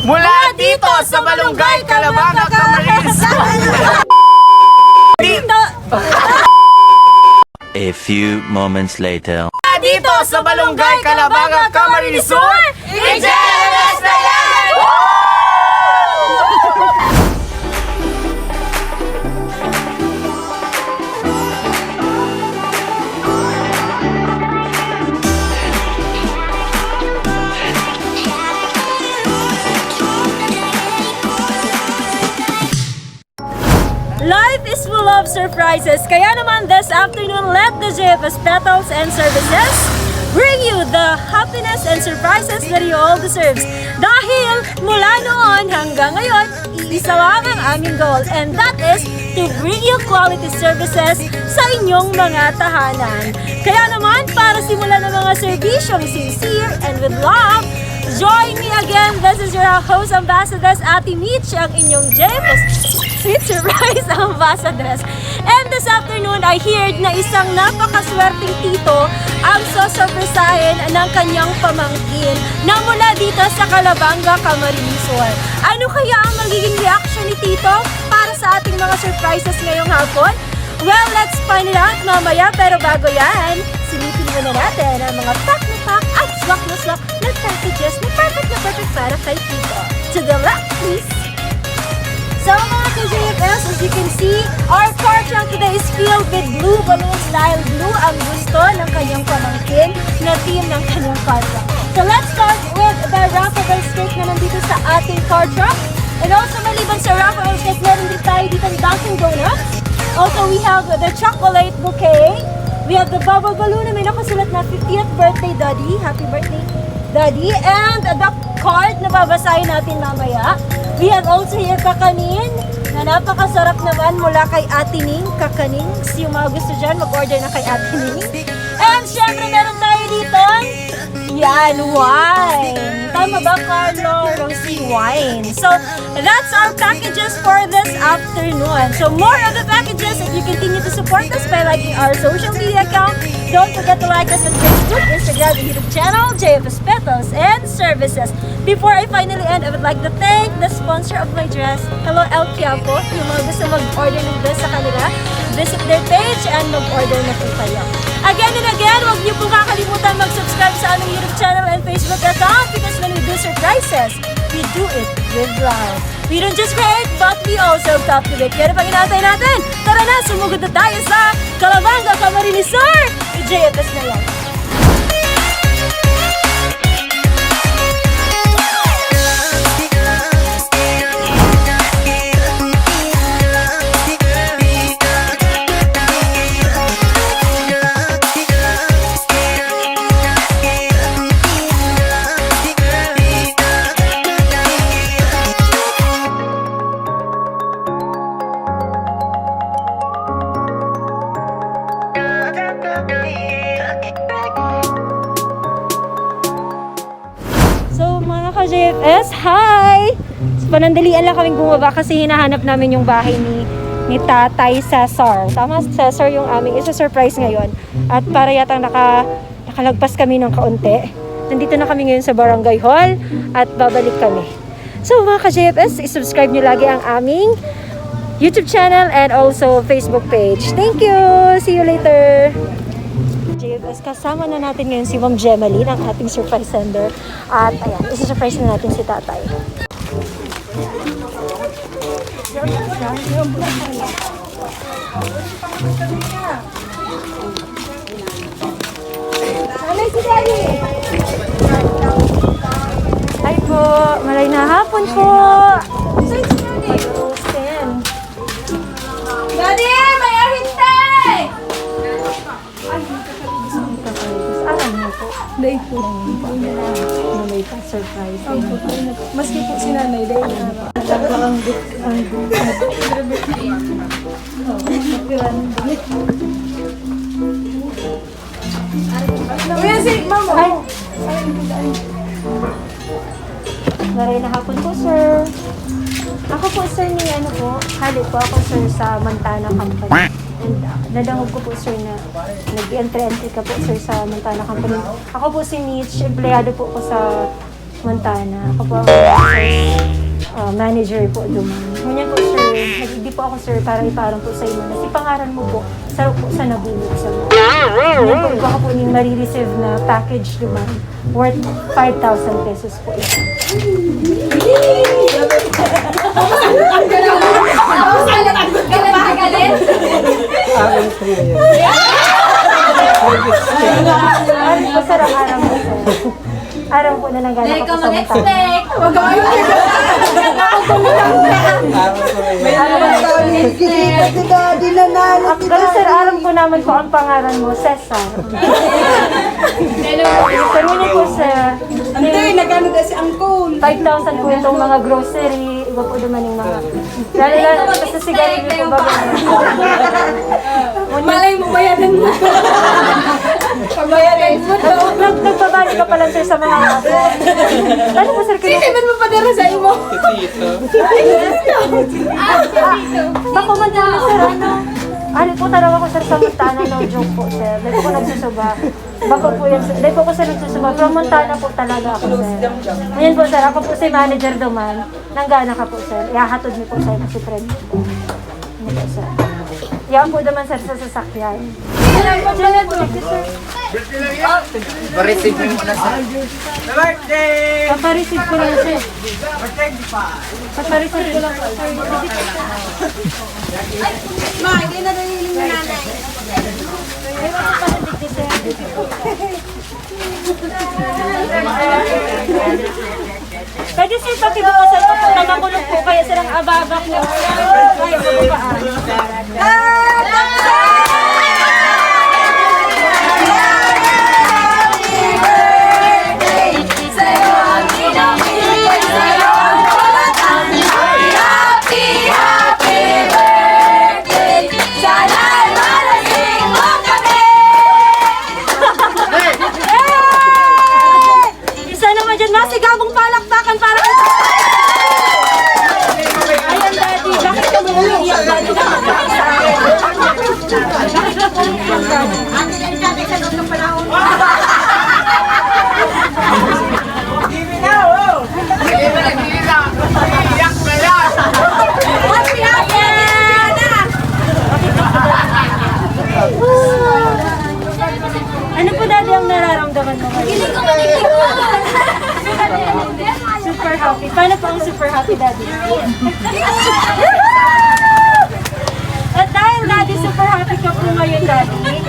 Mula dito sa Balongay, Calabanga, Camarines. A few moments later. Dito sa Balongay, Calabanga, Camarines, i-jealous na yan! Life is full of surprises. Kaya naman this afternoon, let the JFS Petals and Services bring you the happiness and surprises that you all deserves. Dahil mula noon hanggang ngayon, iisa lang ang aming goal, and that is to bring you quality services sa inyong mga tahanan. Kaya naman, para simulan ng mga serbisyong sincere and with love, join me again. This is your host ambassador, Ate Mitch, ang inyong JFS Sweet Surprise Ambassadors. And this afternoon, I heard na isang napakaswerteng tito ang sosurpresahin ng kanyang pamangkin na mula dito sa Calabanga, Camarines. Ano kaya ang magiging reaction ni tito para sa ating mga surprises ngayong hapon? Well, let's find it out mamaya. Pero bago yan, silipin muna natin ang mga pack na pack at swak na swak na packages na perfect para kay tito. To the left, please. So mga ka-JFS, as you can see, our car trunk today is filled with blue balloons dahil blue ang gusto ng kanyang pamangkin na theme ng kanyang car trunk. So let's start with the wrappable cake na nandito sa ating car trunk. And also maliban sa wrappable cake, meron din tayo dito ng Dunkin' Donuts. Also we have the chocolate bouquet. We have the bubble balloon na may nakasulat na 50th birthday Daddy. Happy birthday Daddy. And the card na babasahin natin mamaya. We have also here kakanin na napakasarap naman mula kay Ate Ning. Kakanin, yung mga gusto dyan, mag-order na kay Ate Ning. And syempre meron tayo dito, yan, wine. Tama ba, Carlo? Rosy wine. So, that's our packages for this afternoon. So, more of the packages if you continue to support us by liking our social media account. Don't forget to like us on Facebook, Instagram, and YouTube channel, JFS Petals and Services. Before I finally end, I would like to thank the sponsor of my dress, Hello El Quiapo. Yung mga gusto mag-order ng dress sa kanila, visit their page and mag-order na po kayo. Again and again, huwag niyo po kakalimutan mag-subscribe sa aming YouTube channel and Facebook account because when we do surprises, we do it with love. We don't just create, but we also captivate. Kaya pang inaantay natin, tara na, sumugod na tayo sa Calabanga, Camarines, i-JFS na yan. JFS, hi! Panandalian lang kaming bumaba kasi hinahanap namin yung bahay ni Tatay Cesar. Tama, Cesar yung aming isa-surprise ngayon. At para yatang nakalagpas kami ng kaunti. Nandito na kami ngayon sa Barangay Hall at babalik kami. So mga ka-JFS, isubscribe nyo lagi ang aming YouTube channel and also Facebook page. Thank you! See you later! JFS, kasama na natin ngayon si Ma'am Gemmalyn, ang ating surprise sender. At ayan, isa-surprise na natin si Tatay. Salay si Daddy! Ay po, malay na hapon po! Salay si Daddy! Daddy, may ahintay! Day po. May pa-surprise. Maski po si nanay, day na. Ang Kuya, si mama. Maray na hapon po, sir. Ako po, sir, ni hali po ako, sir, sa Montana Company. And nadangog ko po, sir, na nag-entry ka po, sir, sa Montana Company. Ako po si Mitch, empleyado po ko sa Montana. Ako po ang manager po doon. Ngunyan po sir, hindi po ako sir para iparang po sa inyo na si pangaran mo po sa nabulog sa mo. Ngunyan po baka po yung nare-receive na package doon worth 5,000 pesos po ito. Aram po sir, ang aram mo sir. Aram po na nagana ko sa Montana. Huwag ka kayo. Pero sir, aram po naman po ang pangalan mo, Cesar. Pero ngunyan po sir, Hindi, nagano na si Angkol. 5,000 po itong mga grocery, iba po naman yung mga... Lalo kasi sigarilyo po ba? Malay mo, bayanan mo. Pagbayanan mo to. Nagpabali ka pala sir sa mga aso. Ano po sir? Siniman mo pa dara sa imo. Bako man dala sir, ano? Ano po taraw ako sir sa Montana, no joke po sir. Dahil po ko nagsusuba. Bako po yan sir. Dahil po ko sir nagsusuba. From Montana po talaga ako sir. Ngayon po sir, ako po si manager duman. Nanggana ka po sir. Ihahatod niyo po sa'yo si friend niyo po. Ano po sir? Yan po naman sir sa sasakyan. Pa-receive mo muna sa birthday! Papareceive ko lang sir. Papareceive ko lang sir. Ma, hindi na naliling na nanay. Ay, wala pa ng digdi sir. Pwede sir, pakibukasan ko po na makulog po kaya sir ang ababak niyo. Kaya mo po paan. Isa naman dyan, masigabong palakpakan para kita. Ayan daddy, bakit ka mo umiiyak daddy? Bakit ka po umiiyak daddy? Ano po daddy ang nararamdaman mo ngayon? Super happy. Paano po ang super happy daddy? At dahil daddy super happy ka po ngayon daddy,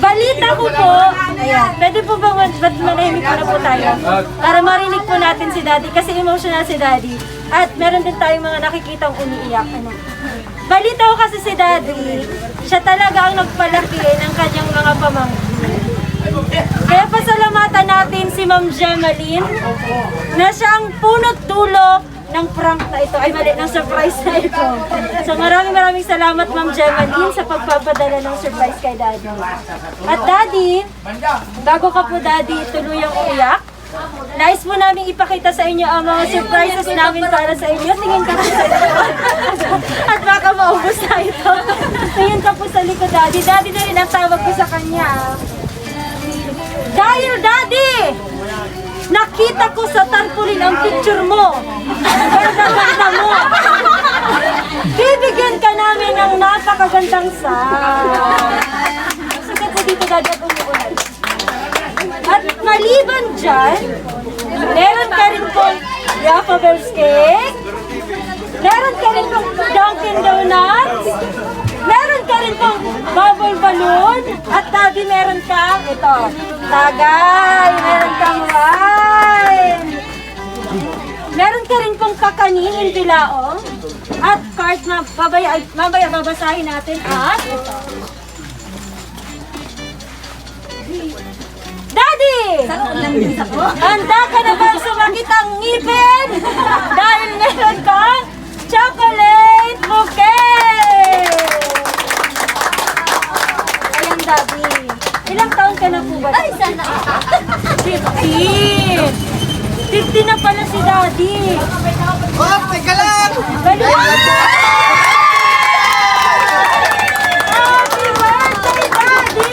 balita ko po, ayan, pwede po ba manahimik ko na po tayo? Para marinig po natin si daddy kasi emotional si daddy. At meron din tayong mga nakikitang umiiyak. Ano? Balita ko kasi si daddy, siya talaga ang nagpalaki ng kanyang mga pamangkin. Kaya pasalamatan natin si Ma'am Gemmalyn na siyang punot dulo ng prank na ito, ay mali, ng surprise na ito. So maraming salamat Ma'am Gemmalyn sa pagpapadala ng surprise kay Daddy. At Daddy, bago ka po Daddy tuluyang umiyak, nais po namin ipakita sa inyo ang mga surprises namin para sa inyo. Tingin ka po sa likod. At baka maubos na ito. Tingin ka po sa likod Daddy. Daddy na rin ang tawag ko sa kanya. Dahil Daddy, nakita ko sa tarpaulin ang picture mo. Ganda-ganda mo. Bibigyan ka namin ng napakagandang sige po dito Daddy at umuulan. At maliban dyan, meron ka rin pong Raffles cake, meron ka rin pong Dunkin Donuts, meron ka rin pong bubble balloon, at Daddy meron ka, ito, tagay, meron kang wine, meron ka rin pong kakanin, bilaong, at card na mamaya babasahin natin, at ito. Daddy! Handa ka na bang sumakit ang ngipin? Dahil meron kang chocolate bouquet! Ayan, Daddy. Ilang taon ka na po ba? Ay, sana! 50! 50 na pala si Daddy! Oh, teka lang! Balik! Happy birthday, Daddy!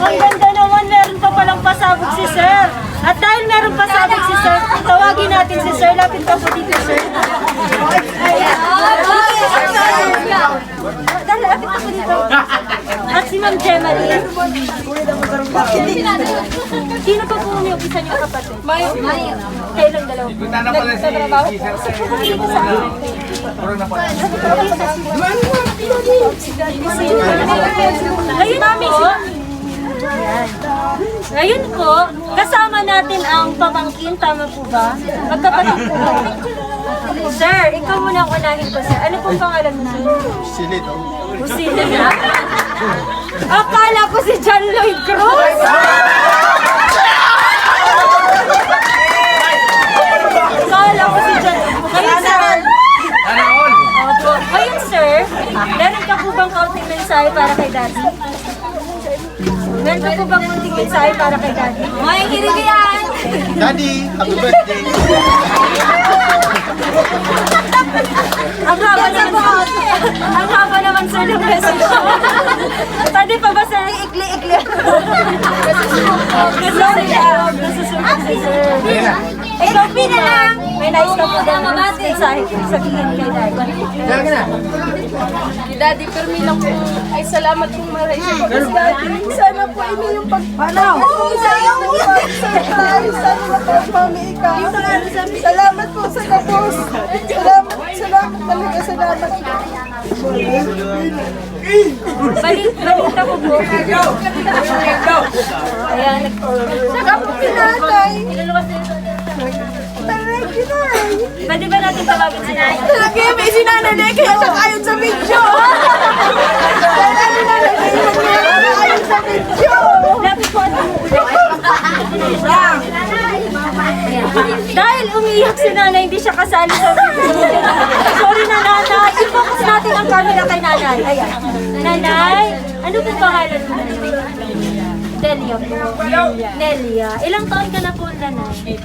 Ang ganda naman, meron pa palang pasabog si Sir. At dahil meron pasabog si Sir, Tawagin natin si Sir. Lapit ka po dito, Sir. Dahil lapit ka po dito. At si Ma'am Gemmalyn. Sino pa po umiumpisa niyo kapatid? Mayo. Kayo lang dalawa po. Nagtatrabaho? Sino sa akin? Ngayon po, ngayon po, kasama natin ang pamangkin, tama po ba? Magkapatid po. Sir, ikaw muna ang unahin ko, sir. Ano pong pangalan mo? Silit. Usilin na? Akala ko si John Lloyd Cruz! Akala ko si John. Ngayon, sir. Opo. Ngayon, sir, meron ka po bang kaunting mensahe para kay Daddy? Meron ka po bang kaunting mensahe para kay Daddy? May kinig yan! Daddy, happy birthday. Ang haba naman, sir, ng message. Pwede pa ba, sir, ikli-ikli? Nasusunod si sir. Ikaw po ba? May nais ka po din mensahe sabihin kay Daddy. Daddy, permi lang po. Ay, salamat po maraming sa pag-Daddy. Sana po ini yung pagpanaw. Sana po surprise. Sana mapag-mami ikaw. Salamat po sa kapos. Salamat talaga. Salamat. Balita ko po. Ayan. Saka po pinatay. Pwede ba natin tawagin si Nanay? Lagi may sinanay kaya siya kayon sa video. Kayon sa video. Lapit po ang dahil umiyak si Nanay, hindi siya kasali sa video. Sorry na, Nanay. I-focus natin ang camera kay Nanay. Ayan. Nanay, ano po pangalan mo? Delia po. Delia. Ilang taon ka na po, Nanay?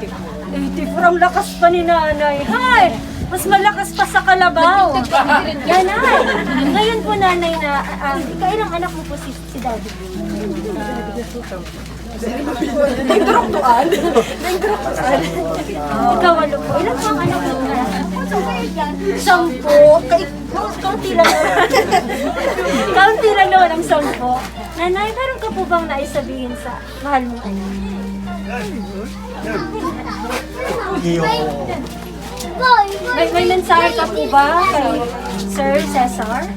84. Ang lakas pa ni Nanay. Hay! Mas malakas pa sa kalabaw. Nanay. Ngayon po, Nanay, na kailang anak mo po si Daddy? Nagdurok-tuan. Ikaw, ano po? Ilan po ang anak mo? 10. Kaunti lang naman. Kaunti lang naman ang 10. Nanay, meron ka po bang naisabihin sa mahal mo? May mensahe ka po ba kay Sir Cesar?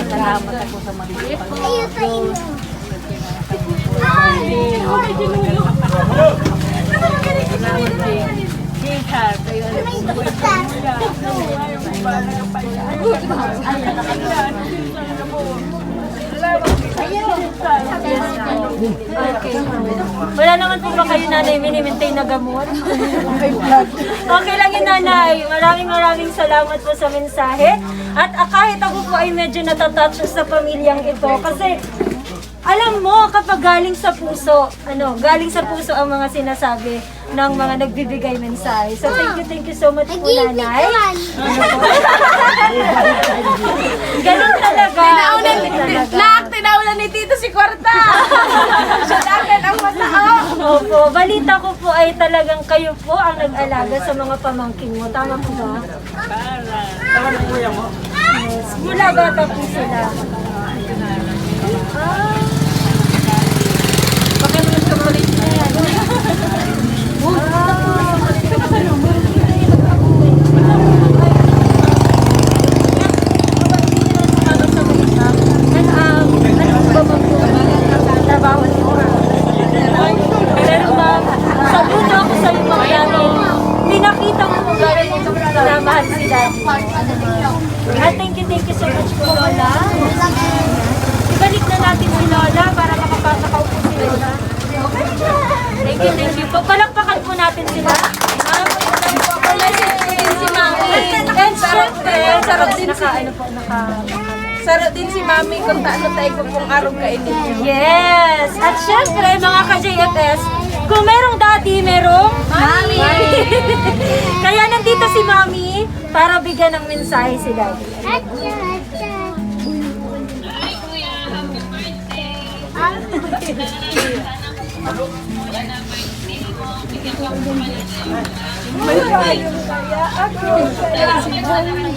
Salamat ako sa mga okay. Wala naman po ba kayo, Nanay, mini-maintain na gamot? Okay lang yun, Nanay. Maraming salamat po sa mensahe. At kahit ako po ay medyo natatouch sa pamilyang ito. Kasi alam mo, kapag galing sa puso ang mga sinasabi ng mga nagbibigay mensahe. So thank you so much po, Nanay. Ganun talaga. Tinaunan ni Tito si Kwarta. Siya namin ang matao. Opo, balita ko po ay talagang kayo po ang nag-alaga sa mga pamangkin mo. Tama po ba? Tama na kuya mo. Yes, mula bata po sila. Baka naman ka ulit na yan. Pero ma'am, sabi niyo ako sa mga namin, pinakita mo kung gano'n mo namahal si Daddy. At thank you so much po, Lola. Ibalik na natin si Lola para makapasakaupo si Lola. Thank you po. Palakpakan po natin sila. Si Mami. And syempre, sarap din Sarap din si Mami kung taano tayo kung araw kainin niyo. Yes! At syempre, mga ka-JFS, kung merong daddy, merong Mami! Kaya nandito si Mami para bigyan ng mensahe si Daddy. May payong kaya ako, kaya si Balongay.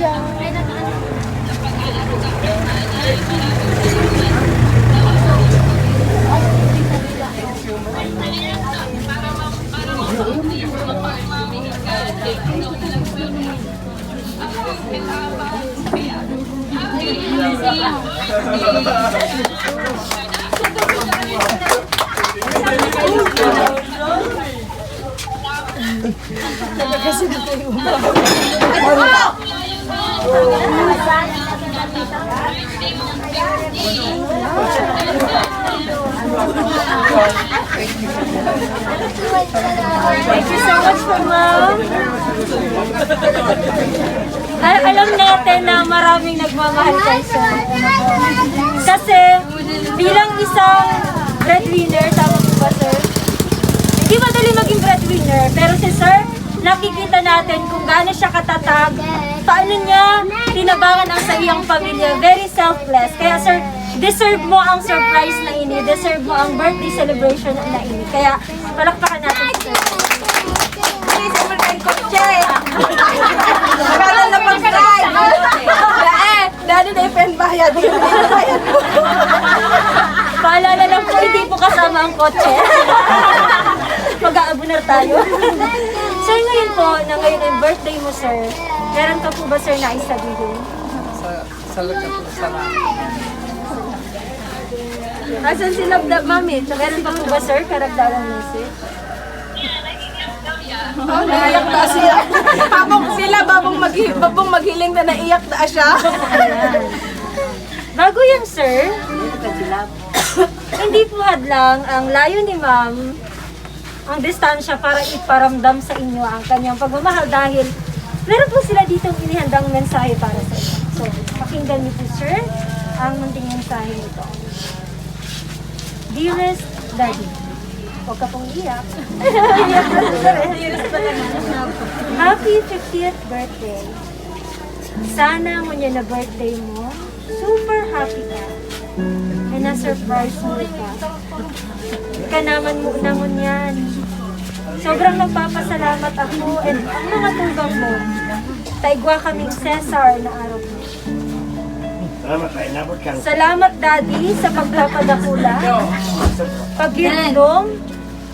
Thank you so much po, ma'am. Alam natin na maraming nagmamahal kay sir. Kasi bilang isang breadwinner, tama po ba sir? Hindi madali maging breadwinner, pero si sir, nakikita natin kung gaano siya katatag, paano niya tinabangan ang sa iyang pamilya, very selfless. Kaya sir, deserve mo ang surprise na ini, deserve mo ang birthday celebration na ini. Kaya palakpakan natin si sir. Akala na pag-drive. Dali na yung bayad. Paalala lang po, hindi po kasama ang kotse. Mag-aabunar tayo. Sir, ngayon po, na ngayon ay birthday mo, sir, meron ka po ba, sir, na isabihin? Salamat po, salamat. Asan si Love Love, mami? Meron ka po ba, sir, karagdagang message? Oh, naiyak na siya. Babong maghiling na naiyak na siya. Ayan. Bago yan, sir, hindi po hadlang ang layo ni ma'am ang distansya para iparamdam sa inyo ang kanyang pagmamahal dahil meron po sila ditong inihandang mensahe para sa inyo. So, pakinggan niyo po, sir, ang munting mensahe nito. Dearest Daddy, huwag ka pong iyak. Iyak na sir. Happy 50th birthday. Sana ngunyan na birthday mo, super happy ka. E na-surprise mo ka. Ka naman mo na ngunyan. Sobrang nagpapasalamat ako and ang mga tugang mo. Taigwa kaming Cesar na araw mo. Salamat Daddy sa pagpapadakula, paghilom,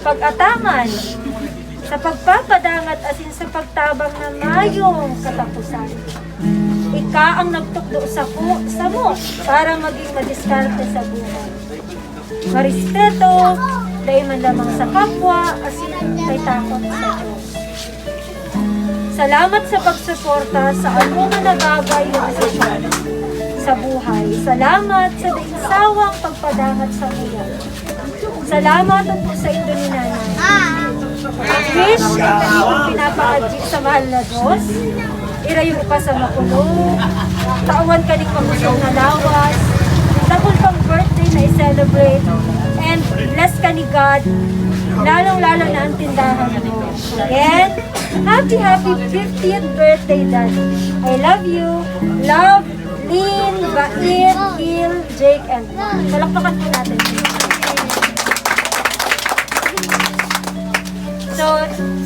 pag-ataman, sa pagpapadangat asin sa pagtabang na mayong katapusan. Ika ang nagtukdo sa mo para maging madiskarte sa buhay. Marespeto, dahil man lamang sa kapwa, asin may takot sa Diyos. Salamat sa pagsuporta sa anumang nagagay o desisyon sa buhay. Salamat sa daisawang pagpadangat sa buhay. Salamat po sa inyo ni Nanay. Wish kung pinapakadjik sa mahal na Diyos, irayo ka sa makulong, tauan ka ng pagusong na lawas, dahil pang birthday na i-celebrate, and bless ka ni God, lalong-lalo na ang tindahan mo. Again, happy 50th birthday, Daddy. I love you. Love, Lynn, Bayan, Gil, Jake, and palakpakan po natin. So,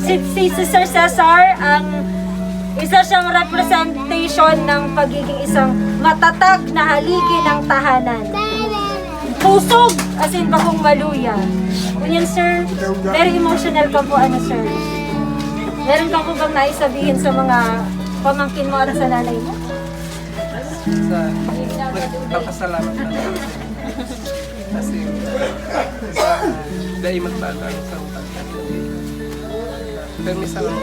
si Sir Cesar, ang isa siyang representation ng pagiging isang matatag na haligi ng tahanan. Pusog, as in bagong maluya. Kunyan, sir, very emotional ka po, sir. Meron ka po bang naisabihin sa mga pamangkin mo at sa nanay mo? Nagpapasalamat na. Kasi dahil magbagang sa utang. Permisa lang.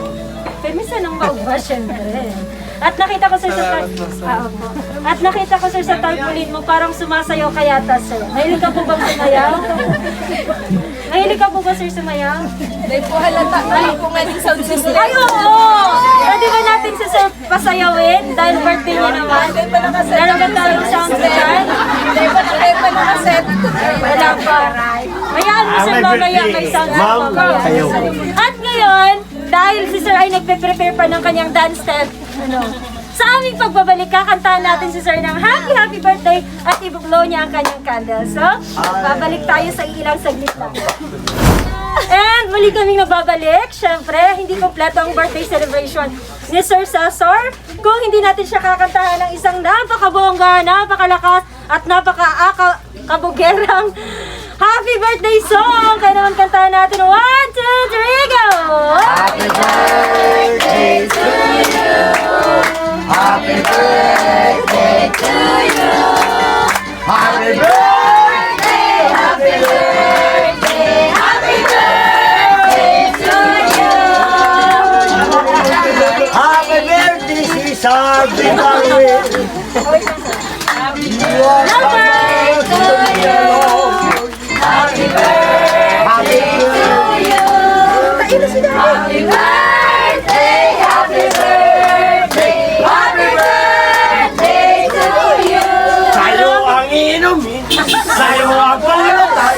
Permisa ng maugba, syempre. At nakita ko sir sa At nakita ko sir sa tarpaulin mo, parang sumasayaw ka yata, sir. Mahilig ka po bang sumayaw? Mahilig ka po ba, sir, sumayaw? Dahil po halata ka po nga din sound system. Ay, oo! Pwede ba natin si sir pasayawin? Dahil birthday niya naman. Meron ba tayong sound system? Dahil pa nakaset. Wala pa. Hayaan mo, sir, mamaya may sound system. At ngayon, dahil si sir ay nagpe-prepare pa ng kanyang dance step, sa aming pagbabalik, kakantahan natin si sir ng happy birthday at ibuglo niya ang kanyang candle. So, babalik tayo sa ilang saglit lang. And muli kaming nababalik. Syempre, hindi kompleto ang birthday celebration ni Sir Cesar kung hindi natin siya kakantahan ng isang napakabongga, napakalakas, at napaka-kabugerang happy birthday song! Kaya naman kantahan natin. 1, 2, 3, go! Happy birthday to you. Happy birthday to you. Happy birthday, happy birthday, happy birthday to you. Happy birthday, Cesar. Happy birthday to you. Happy birthday to you. Happy birthday, happy birthday, happy birthday to you. Sa'yo ang inumin, sa'yo ang pangalaman.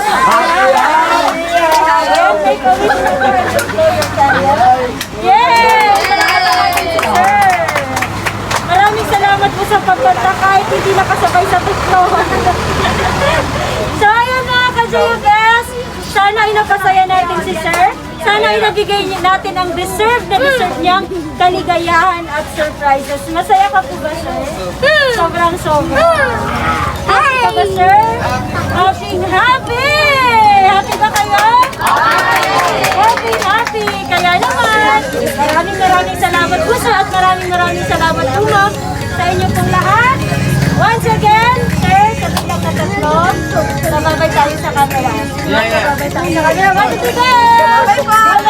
Yay! Sir! Maraming salamat po sa pagkanta kahit hindi nakasabay sa tuklon. So ayun mga ka-JFS, sana ay napasaya natin si Sir. Sana ay nabigay natin ang deserve niyang kaligayahan at surprises. Masaya ka po ba, Sir? Sobrang sobra. Happy ka ba, Sir? Happy! Happy ba kayo? Happy! Kaya naman, maraming salamat po, Sir, at maraming salamat po, Ma'am, sa inyo pong lahat. Once again, Sir, sa biglang na tatlo, sababay tayo sa camera. Sababay tayo sa camera. 1, 2, 3, go! Bye-bye!